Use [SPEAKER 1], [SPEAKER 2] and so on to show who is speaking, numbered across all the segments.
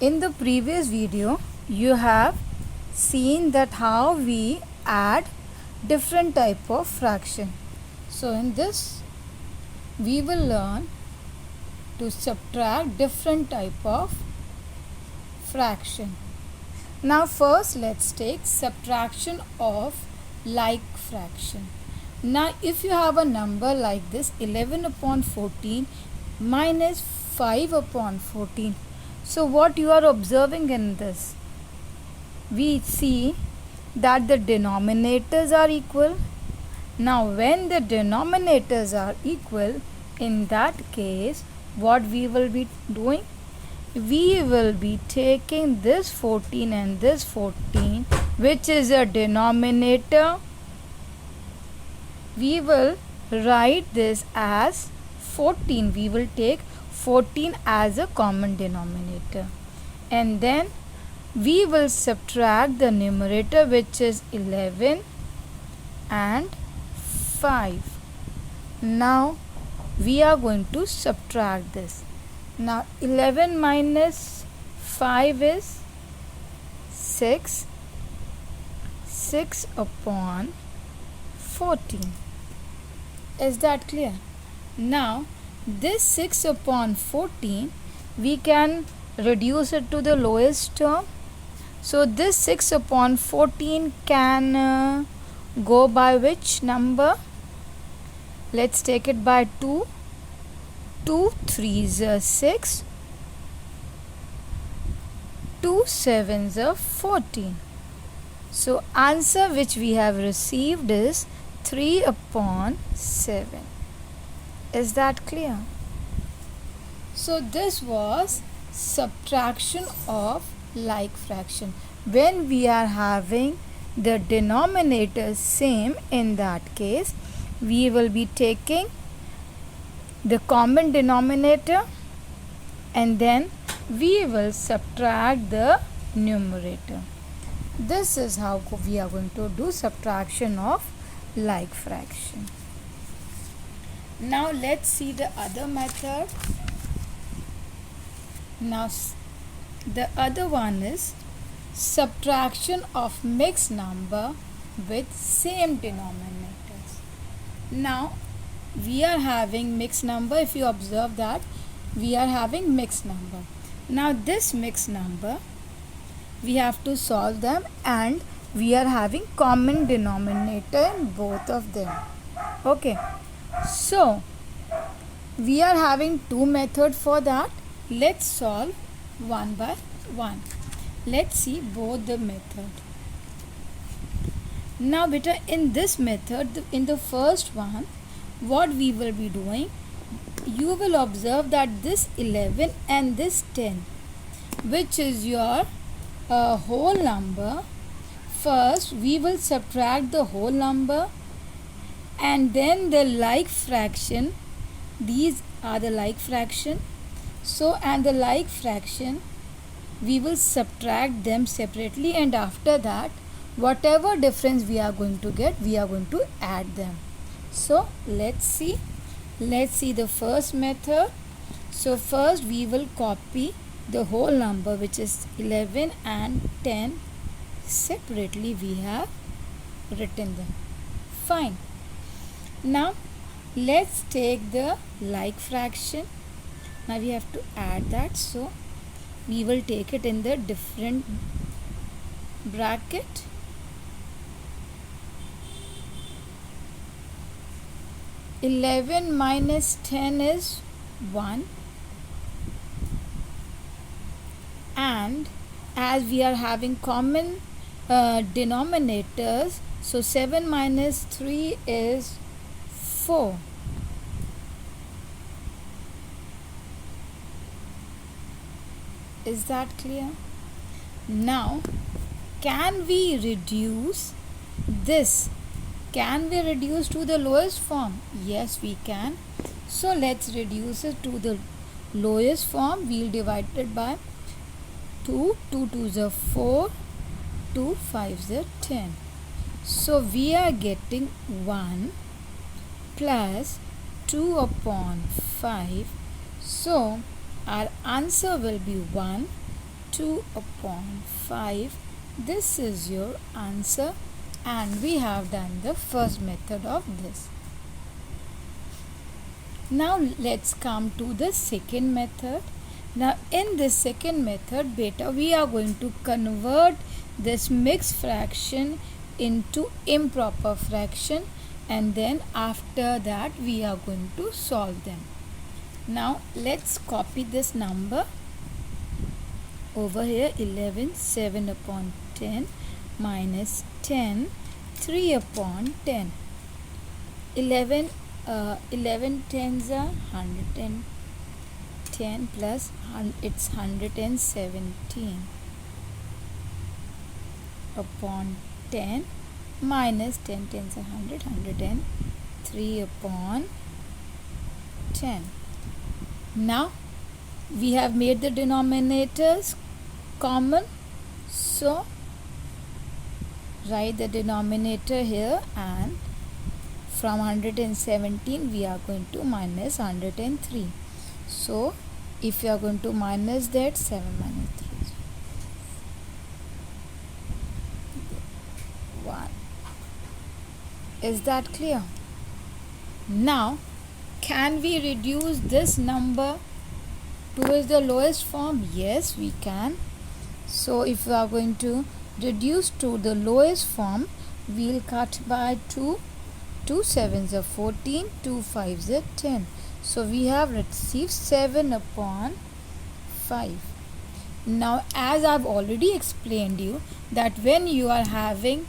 [SPEAKER 1] In the previous video, you have seen that how we add different type of fraction. So in this, we will learn to subtract different type of fraction. Now first let's take subtraction of like fraction. Now if you have a number like this 11 upon 14 minus 5 upon 14. So what you are observing in this? We see that the denominators are equal. Now when the denominators are equal, in that case what we will be doing? We will be taking this 14 and this 14, which is a denominator. We will write this as 14. We will take 14 as a common denominator, and then we will subtract the numerator, which is 11 and 5. Now we are going to subtract this. Now 11 minus 5 is 6. 6 upon 14. Is that clear? Now this 6 upon 14, we can reduce it to the lowest term. So this 6 upon 14 can go by which number? Let's take it by 2. 2 3s are 6. 2 7s are 14. So answer which we have received is 3 upon 7. Is that clear? So this was subtraction of like fraction. When we are having the denominators same, in that case we will be taking the common denominator and then we will subtract the numerator. This is how we are going to do subtraction of like fraction. Now let's see the other method. Now the other one is subtraction of mixed number with same denominators. Now we are having mixed number. If you observe that we are having mixed number. Now this mixed number we have to solve them, and we are having common denominator in both of them. Okay, so we are having two methods for that. Let's solve one by one. Let's see both the method. Now beta, in this method, in the first one, what we will be doing, you will observe that this 11 and this 10, which is your whole number, first we will subtract the whole number, and then the like fraction. These are the like fraction. So and the like fraction we will subtract them separately, and after that whatever difference we are going to get, we are going to add them. So let's see the first method. So first we will copy the whole number, which is 11 and 10, separately we have written them. Fine. Now let's take the like fraction. Now we have to add that, so we will take it in the different bracket. (11 minus 10 is 1), and as we are having common denominators, so 7 minus 3 is 4. Is that clear? Now can we reduce this? Can we reduce to the lowest form? Yes, we can. So let's reduce it to the lowest form. We'll divide it by 2. 2 2s are 4. 2 5s are 10. So we are getting 1 plus 2 upon 5. So our answer will be 1 2 upon 5. This is your answer, and we have done the first method of this. Now let's come to the second method. Now in this second method, beta, we are going to convert this mixed fraction into improper fraction, and then after that we are going to solve them. Now let's copy this number over here. 11 7 upon 10 minus 10 3 upon 10. 11 tens are 110 plus it's 117 upon 10 minus 10 tens are 103 upon 10. Now we have made the denominators common, so write the denominator here, and from 117 we are going to minus 103. So if you are going to minus that, 7 minus 3 is 1. Is that clear? Now can we reduce this number towards the lowest form? Yes, we can. So if we are going to reduce to the lowest form, we'll cut by 2. 2 sevens are 14, 2 fives are 10. So we have received 7 upon 5. Now as I've already explained you that when you are having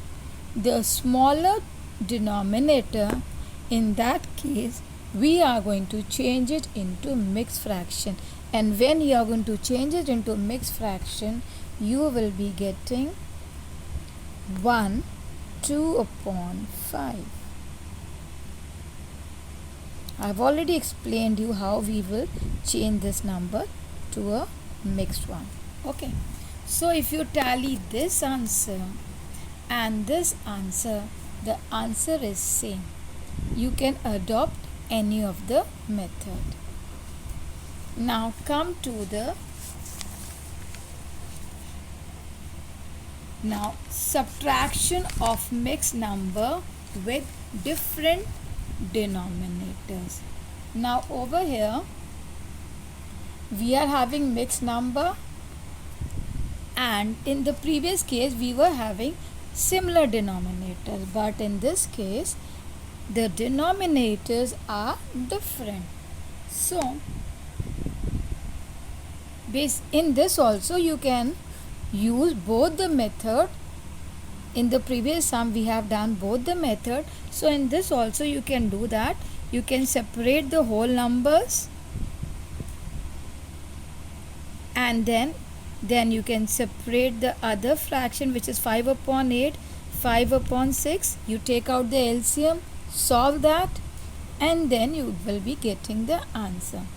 [SPEAKER 1] the smaller denominator, in that case we are going to change it into mixed fraction, and when you are going to change it into mixed fraction, you will be getting 1 2 upon 5. I've already explained you how we will change this number to a mixed one. Okay, so if you tally this answer and this answer, the answer is same. You can adopt any of the method. Now come to the subtraction of mixed number with different denominators. Now over here we are having mixed number, and in the previous case we were having similar denominators, but in this case the denominators are different. So in this also you can use both the method. In the previous sum we have done both the method, so in this also you can do that. You can separate the whole numbers, and then you can separate the other fraction, which is 5 upon 8, 5 upon 6. You take out the LCM, solve that, and then you will be getting the answer.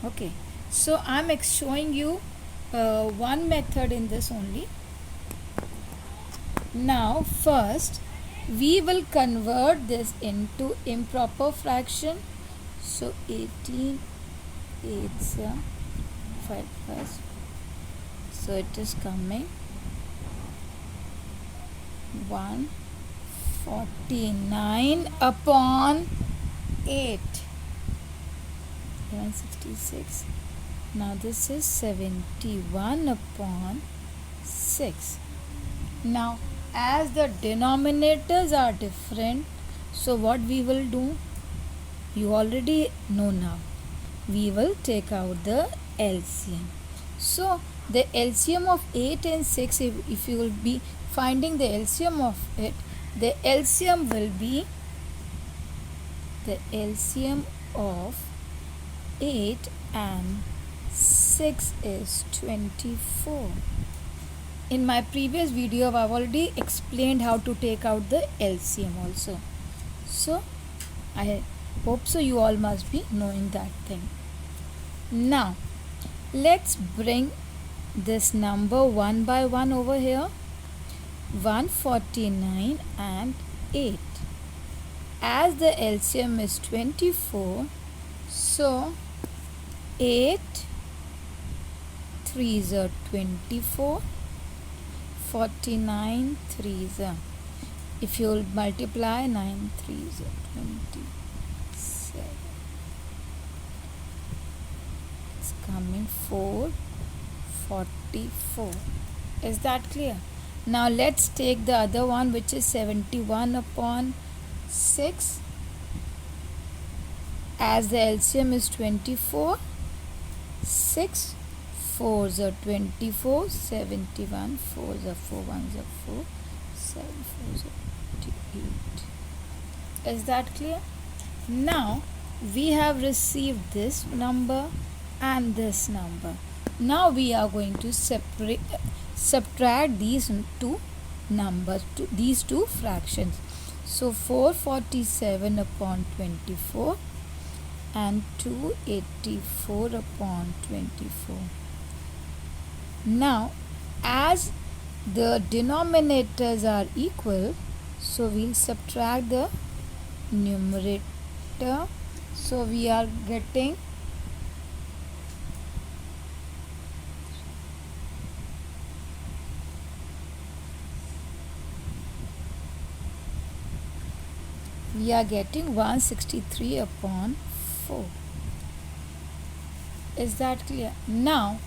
[SPEAKER 1] Okay, so I'm showing you one method in this only. Now first we will convert this into improper fraction. So 18 8s 5 plus, so it is coming 149 upon 8, 166. Now this is 71 upon 6. Now as the denominators are different, so what we will do, you already know now. We will take out the LCM. So the LCM of 8 and 6, if you will be finding the LCM of it, the LCM will be, the LCM of 8 and 6 is 24. In my previous video I've already explained how to take out the LCM also. So I hope so you all must be knowing that thing. Now let's bring this number one by one over here. 149 and 8. As the LCM is 24, so 8 3s are 24, 49 3s are, if you multiply 9 3s are 27, it's coming 444. Is that clear? Now let's take the other one, which is 71 upon 6. As the LCM is 24, 6 4s are 24, 71, 4s are 4, 1s are 4, 7 4s are 28. Is that clear? Now we have received this number and this number. Now we are going to subtract these two numbers, these two fractions. So 447 upon 24 and 284 upon 24. Now as the denominators are equal, so we'll subtract the numerator. So we are getting we are getting 163 upon 4. Is that clear? Now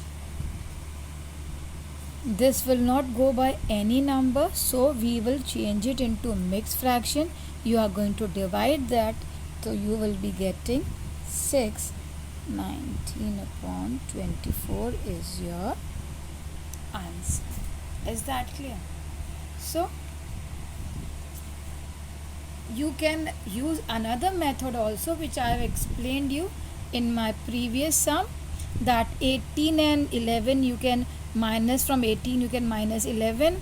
[SPEAKER 1] this will not go by any number, so we will change it into mixed fraction. You are going to divide that, so you will be getting 6. 19 upon 24 is your answer. Is that clear? So you can use another method also, which I have explained you in my previous sum, that 18 and 11 you can minus, from 18 you can minus 11,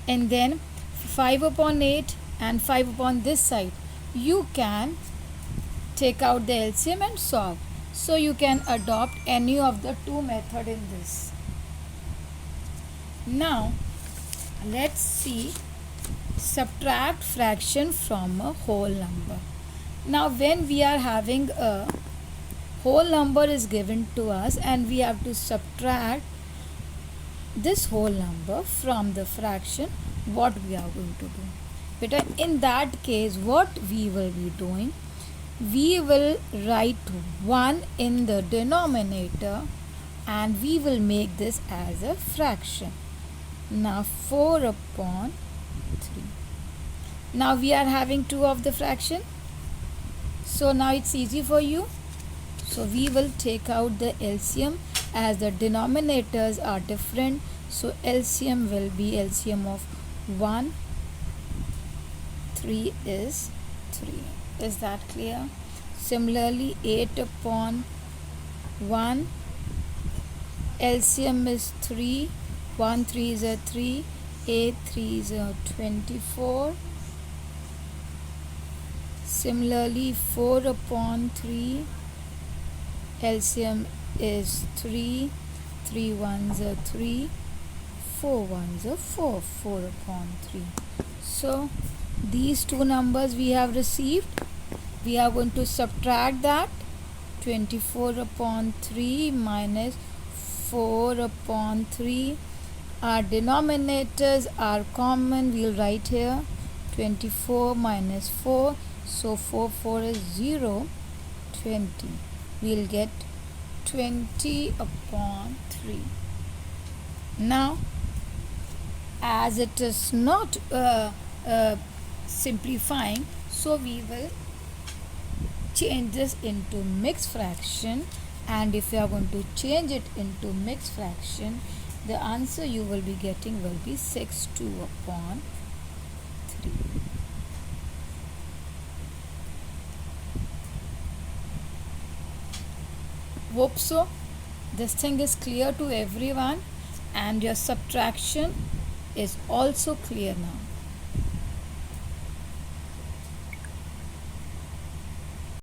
[SPEAKER 1] and then 5 upon 8 and 5 upon this side you can take out the LCM and solve. So you can adopt any of the two method in this. Now let's see subtract fraction from a whole number. Now when we are having a whole number is given to us and we have to subtract this whole number from the fraction, what we are going to do? Beta, in that case what we will be doing, we will write 1 in the denominator and we will make this as a fraction. Now 4 upon 3. Now we are having 2 of the fraction, so now it's easy for you. So we will take out the LCM as the denominators are different. So LCM will be LCM of 1, 3 is 3. Is that clear? Similarly 8 upon 1, LCM is 3, 1 3 is a 3, 8 3 is a 24. Similarly 4 upon 3, LCM is 3, 3 1s are 3, 4 1s are 4, 4 upon 3. So these two numbers we have received. We are going to subtract that, 24 upon 3 minus 4 upon 3. Our denominators are common. We'll write here 24 minus 4. So 4 4 is 0, 20. We'll get 20 upon 3. Now as it is not simplifying, so we will change this into mixed fraction, and if you are going to change it into mixed fraction, the answer you will be getting will be 62 upon 3. Hope so this thing is clear to everyone and your subtraction is also clear now.